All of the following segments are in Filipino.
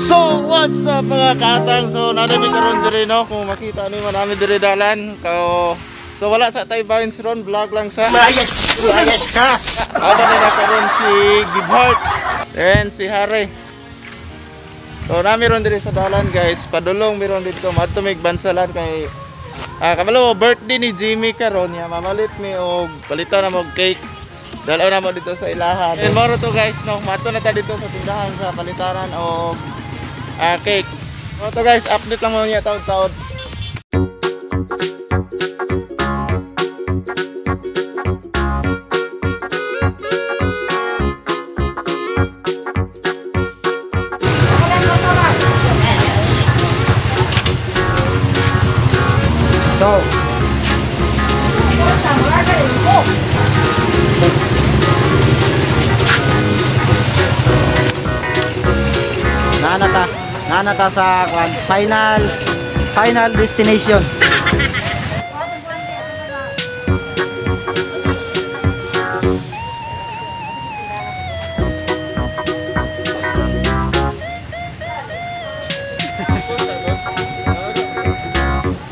So what's up mga katang? So nanami karon diri no, kung makita ni mo nami diri dalan so wala sa Tay Vines ron, vlog lang sa Mayas ka. Aba na karon si Gibhart and si Harry. So nami ron diri sa dalan guys, padulong meron dito madto mig bansalan kay kabalo birthday ni Jimmy karon ya, mamalit mi og palitan na mo cake. Dalaw na mo dito sa ilahan. And moro to guys no, mato na ta dito sa tindahan sa palitaran og cake. Moro to guys, update lang mo niya taud-taud. Nanata sa final destination.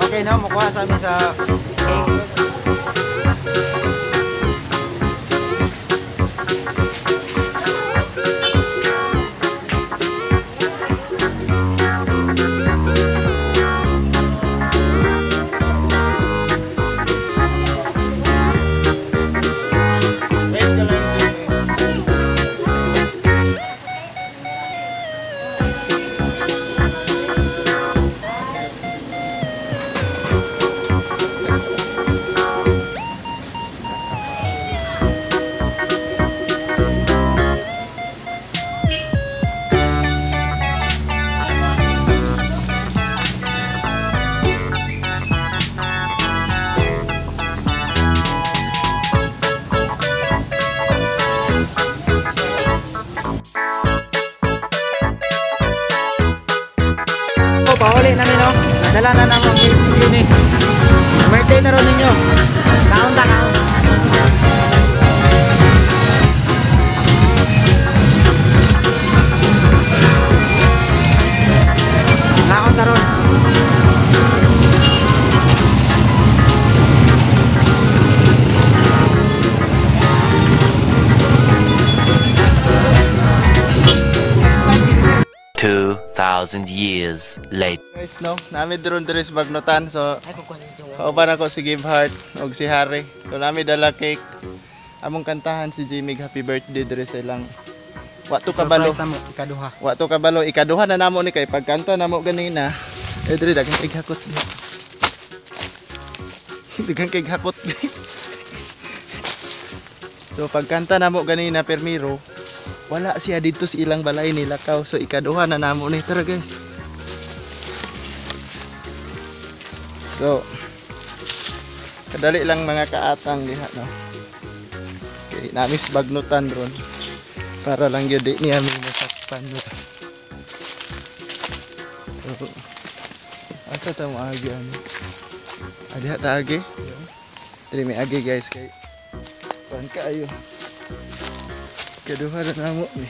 Okay no, mukuha sa amin sa cake. Pauli namin no, nadala na naman yun eh. Birthday na ron ninyo. Kaon ta, kaon. Kaon ta ron. Years late. Guys no, nami dron diri sa Bagnotan. So kauban ako si Gibhart og si Harry. So nami dala cake. Among kantahan si Jimmy happy birthday diri sa ilang wato kabalo. Ikaduha. Wato kabalo ikaduha na namo ni kay pagkanta namo ganina. Diri daghang ighakot. Daghang ighakot guys. So pagkanta namo ganina permiro, wala siya dito sa ilang balay nila kaw. So ikaduha na namo ni, tara guys. So kadali lang mga kaatang diha no. Okay, namis Bagnotan ron. Para lang gyud di niya masakpan no. So asa ta mo agi ano? Adiha ta agi. Dili may agi guys kay pan kaayo. Kaduha na namo ni.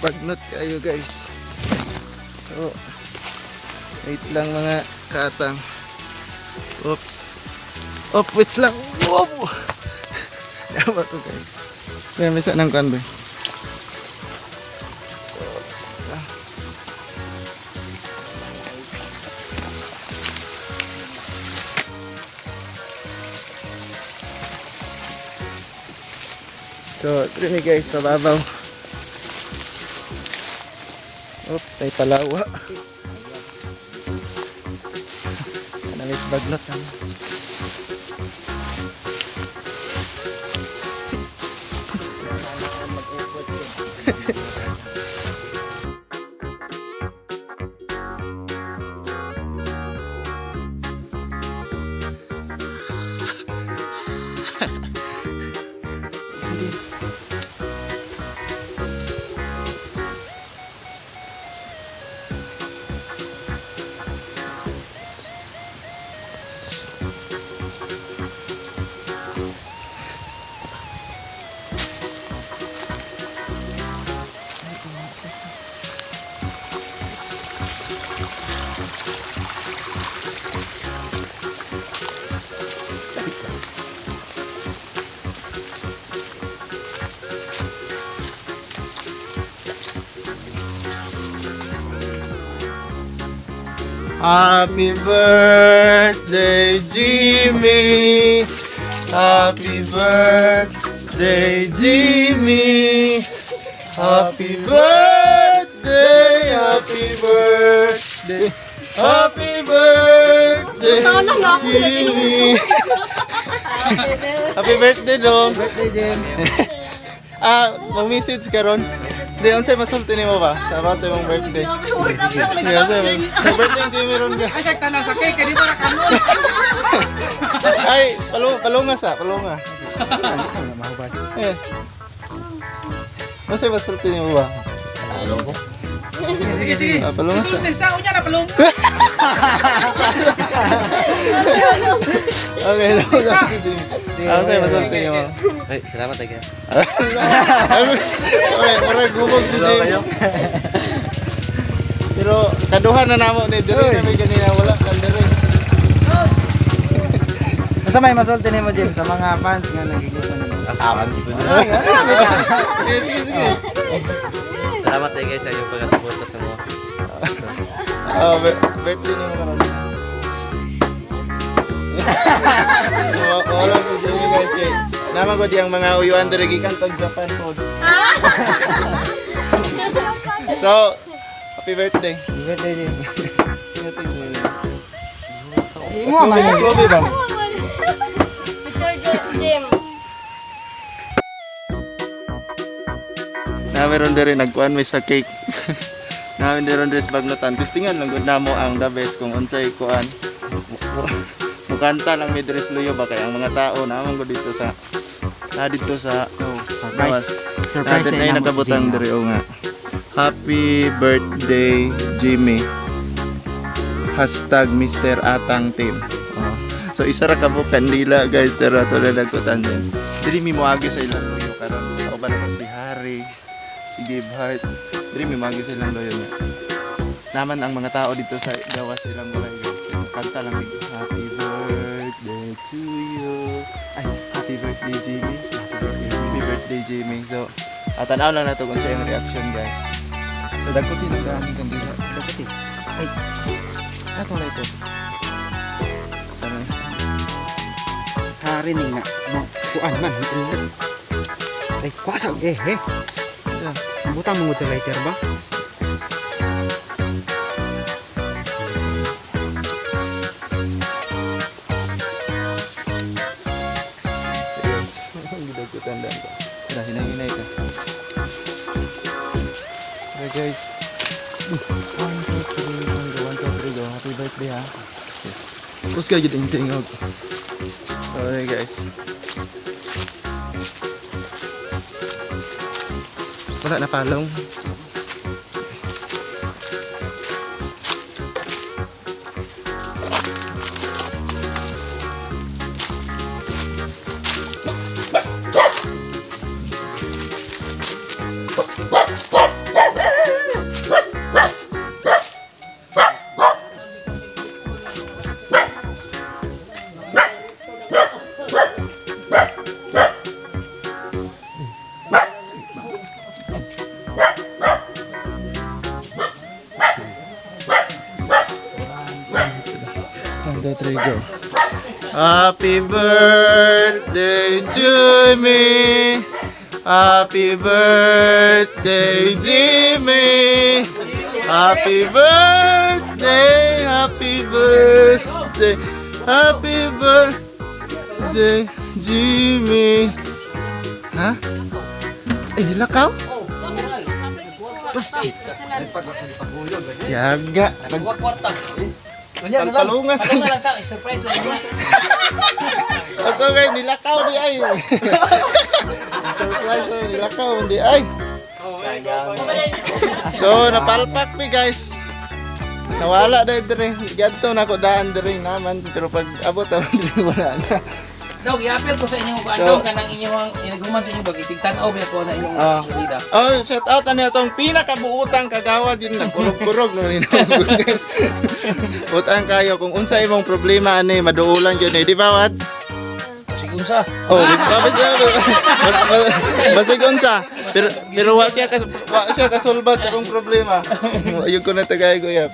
Bagnot kayo guys. So wait lang mga katang. Oops. Op, wait lang. Wow. Dawa to guys. May misa nang kan ba? So, try guys, pababaw. Op, tay palawa. Namis Bagnot naman. Happy birthday, Jimmy. Happy birthday, Jimmy. Happy birthday, happy birthday. Happy birthday, Jimmy. Happy birthday, dong. Birthday, Jim. Mag-message ka ron. Di, unsay masulti nimo ba? Sa about sa imong birthday. Di, unsay birthday Jimmy ron ka. Ay, sakta na sa cake, hindi pa nakanon. Ay, palunga. Eh. Unsay masulti nimo ba? Sige. Palunga sa. Isulti sa unya na palong. Okay, unsay masulti nimo? Ay, salamat tayo. Okay, parang gubog si Jim. Pero kaduhan na namo ni diri na may ganina wala kan diri. Basta may masulti nimo, Jim, sa mga fans nga nagigusto nimo. Sige. Salamat tayo guys sa iyong pagkasuporta sa mga. Birthday nimo karon. Wala si Jimmy guys kay naman ko diyang mga uyuan diri gikan pag Japan food. So, happy birthday. Birthday, Jim. Imo man yung gobi ba? Meron din nagkuan may sa cake. Namin din rin sa bagnotan. Testingan lang gud namo ang the best kung unsay kuan. Mukanta lang may dress luyo ba kay ang mga tao naman ko dito sa Surprise. Surprise natin ay nakabutang diri o nga. Happy birthday Jimmy. Hashtag Mr. Atang Team. Oh. So isa ra ka mo kandila guys tara to na nagkutan din. Dili mi moagi sa ilang luyo karon. O ba na si Harry, si Gibhart. Dili mi moagi sa ilang luyo niya. Naman ang mga tao dito sa gawas ilang balay guys. Kanta lang ni Happy birthday to you. Ay, happy birthday Jimmy. Happy birthday Jimmy. So, tanaw lang na to kung sa iyong reaction guys. So, dagkutin ang daan ng kandila. Dagkutin. Ay, atong na ito. Karining nga. Kuan man. Ay, kwasag. So, Butang mo sa lighter ba? dagkutan daan ko. Tara, hinay-hinay ka. Okay guys. 1, 2, 3, go. Happy birthday ha. Tapos ka yung tingog. Okay guys. Wala na palong. Go. Happy birthday Jimmy. Happy birthday Jimmy. Happy birthday. Happy birthday. Happy birthday Jimmy. Ha? Nilakaw? Yaga. Kwarta. Palungas. Surprise lang niya. So guys, nilakaw di ay. Surprise, nilakaw di ay. So napalpak mi guys. Nawala dahil dire. Ganto na ko daan dire naman pero pag abot ang dire wala na. Dog, i-appeal ko sa inyo kung ano kanang inyong inaguman sa inyo bagay tigtan-aw biya ko na inyong salida. Oh, shout out na itong pinakabuutang kagawad yun nagkurog-kurog no ninawag guys. Utang kayo kung unsa imong problema ani maduulan yun eh, di ba Wad? Basig unsa. Oh, basig unsa. Pero wa siya kasulbat sa akong problema. Ayun ko na tagay ko yap.